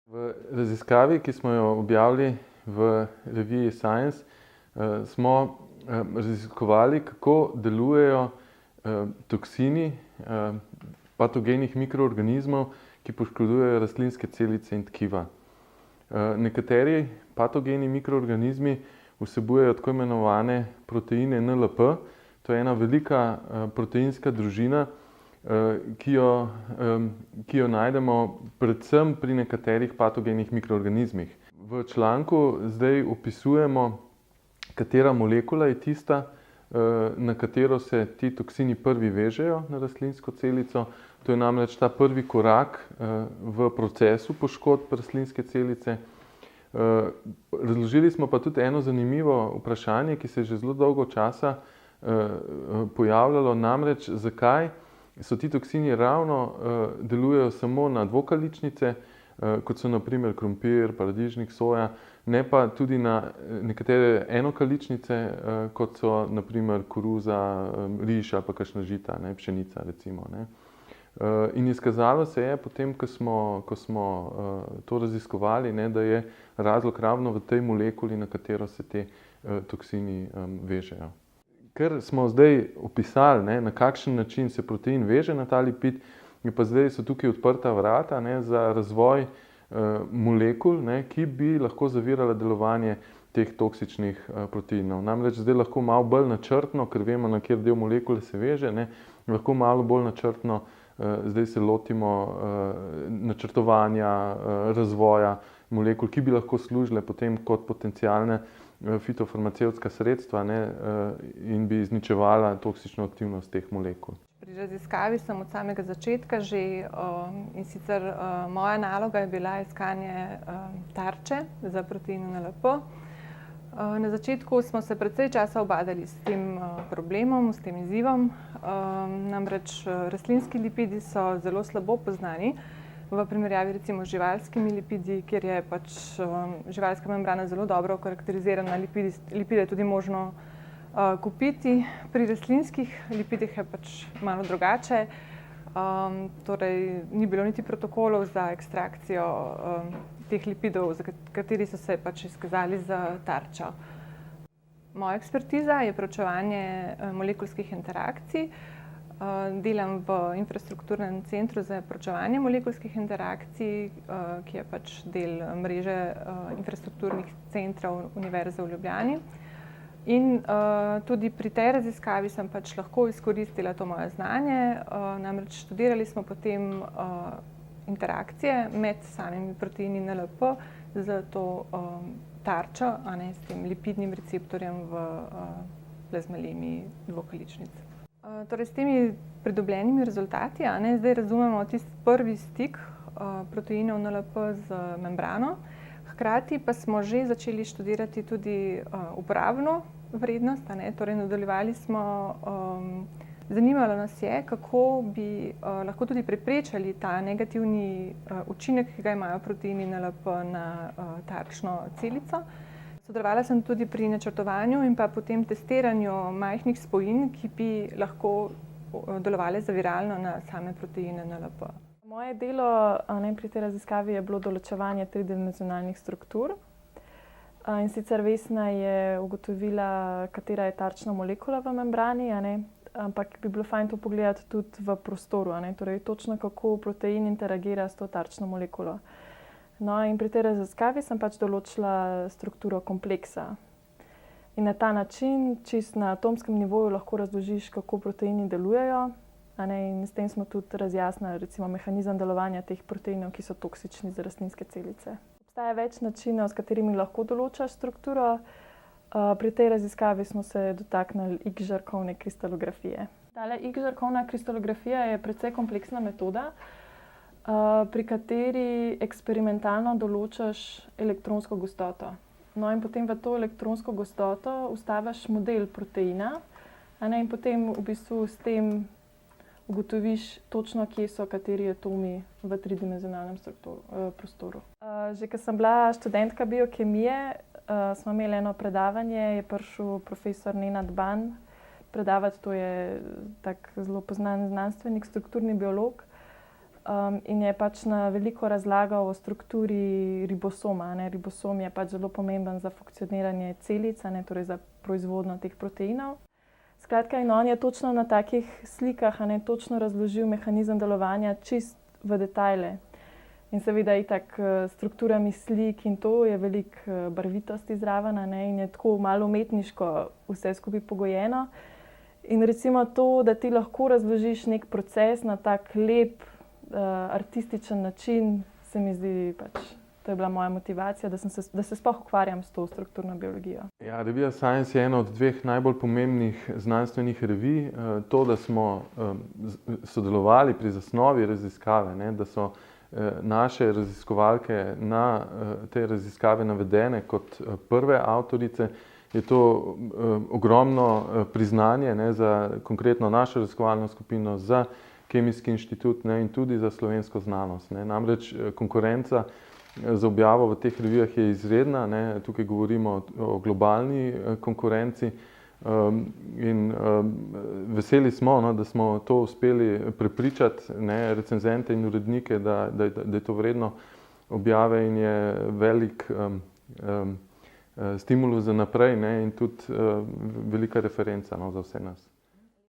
V raziskavi, ki smo jo objavili v reviji Science, smo raziskovali, kako delujejo toksini patogenih mikroorganizmov, ki poškodujejo rastlinske celice in tkiva. Nekateri patogeni mikroorganizmi vsebujejo tako imenovane proteine NLP. To je ena velika proteinska družina, ki jo najdemo predvsem pri nekaterih patogenih mikroorganizmih. V članku zdaj opisujemo, katera molekula je tista, na katero se ti toksini prvi vežejo na rastlinsko celico. To je namreč ta prvi korak v procesu poškodb rastlinske celice. Razložili smo pa tudi eno zanimivo vprašanje, ki se je že zelo dolgo časa pojavljalo, namreč zakaj so ti toksini ravno delujejo samo na dvokaličnice, kot so na primer krompir, paradižnik, soja, ne pa tudi na nekatere enokaličnice, kot so na primer koruza, riž ali pa kakšna žita, pšenica recimo. In izkazalo se je potem, ko smo to raziskovali, da je razlog ravno v tej molekuli, na katero se te toksini vežejo. Ker smo zdaj opisali, na kakšen način se protein veže na ta lipid, je pa zdaj so tukaj odprta vrata za razvoj molekul, ki bi lahko zavirala delovanje teh toksičnih proteinov. Namreč zdaj lahko malo bolj načrtno, ker vemo, na kjer del molekule se veže, lahko malo bolj načrtno zdaj se lotimo načrtovanja, razvoja molekul, ki bi lahko služile potem kot potencialne fitofarmacevtska sredstva in bi izničevala toksično aktivnost teh molekul. Pri raziskavi sem od samega začetka že, in sicer moja naloga je bila iskanje tarče za protein NLP. Na začetku smo se precej časa ubadali s tem problemom, s tem izzivom. Namreč rastlinski lipidi so zelo slabo poznani v primerjavi recimo z živalskimi lipidi, kjer je živalska membrana zelo dobro okarakterizirana, lipide je tudi možno kupiti. Pri rastlinskih lipidih je malo drugače. Torej, ni bilo niti protokolov za ekstrakcijo teh lipidov, kateri so se izkazali za tarčo. Moja ekspertiza je proučevanje molekulskih interakcij. Delam v infrastrukturnem centru za proučevanje molekulskih interakcij, ki je del mreže infrastrukturnih centrov Univerze v Ljubljani. In tudi pri tej raziskavi sem lahko izkoristila to moje znanje. Namreč študirali smo potem interakcije med samimi proteini NLP z to tarčo, s tem lipidnim receptorjem v plazmalemi dvokaličnic. Torej, s temi pridobljenimi rezultati zdaj razumemo tisti prvi stik proteinov NLP z membrano. Hkrati pa smo že začeli študirati tudi uporabno vrednost, torej nadaljevali smo, zanimalo nas je, kako bi lahko tudi preprečili ta negativni učinek, ki ga imajo proteini NLP na tarčno celico. Sodelovala sem tudi pri načrtovanju in pa potem testiranju majhnih spojin, ki bi lahko delovale zaviralno na same proteine NLP. Moje delo pri tej raziskavi je bilo določevanje tridimenzionalnih struktur. In sicer Vesna je ugotovila, katera je tarčna molekula v membrani, ampak bi bilo fajn to pogledati tudi v prostoru, torej točno kako protein interagira s to tarčno molekulo. No, in pri tej raziskavi sem določila strukturo kompleksa. In na ta način, čisto na atomskem nivoju, lahko razložiš, kako proteini delujejo. In s tem smo tudi razjasnili recimo mehanizem delovanja teh proteinov, ki so toksični za rastlinske celice. Obstaja več načinov, s katerimi lahko določaš strukturo. Pri tej raziskavi smo se dotaknili X-žarkovne kristalografije. Tale X-žarkovna kristalografija je precej kompleksna metoda, pri kateri eksperimentalno določaš elektronsko gostoto. No, in potem v to elektronsko gostoto vstaviš model proteina, in potem v bistvu s tem ugotoviš točno, kje so kateri atomi v tridimenzionalnem prostoru. Že ko sem bila študentka biokemije, smo imeli eno predavanje, je prišel profesor Nenad Ban predavati, to je tak zelo poznan znanstvenik, strukturni biolog. in je pač na veliko razlagal o strukturi ribosoma. Ribosom je pač zelo pomemben za funkcioniranje celic, torej za proizvodnjo teh proteinov. Skratka, in on je točno na takih slikah točno razložil mehanizem delovanja čist v detajle. In seveda itak strukturami slik in to je veliko barvitosti zraven, in je tako malo umetniško vse skupaj pogojeno. In recimo to, da ti lahko razložiš nek proces na tak lep, artističen način, se mi zdi pač, to je bila moja motivacija, da se sploh ukvarjam s to strukturno biologijo. Ja, revija Science je ena od dveh najbolj pomembnih znanstvenih revij. To, da smo sodelovali pri zasnovi raziskave, da so naše raziskovalke na te raziskave navedene kot prve avtorice, je to ogromno priznanje za konkretno našo raziskovalno skupino, za Kemijski inštitut in tudi za slovensko znanost. Namreč konkurenca za objavo v teh revijah je izredna. Tukaj govorimo o globalni konkurenci in veseli smo, da smo to uspeli prepričati recenzente in urednike, da je to vredno objave in je velik stimulus za naprej in tudi velika referenca za vse nas.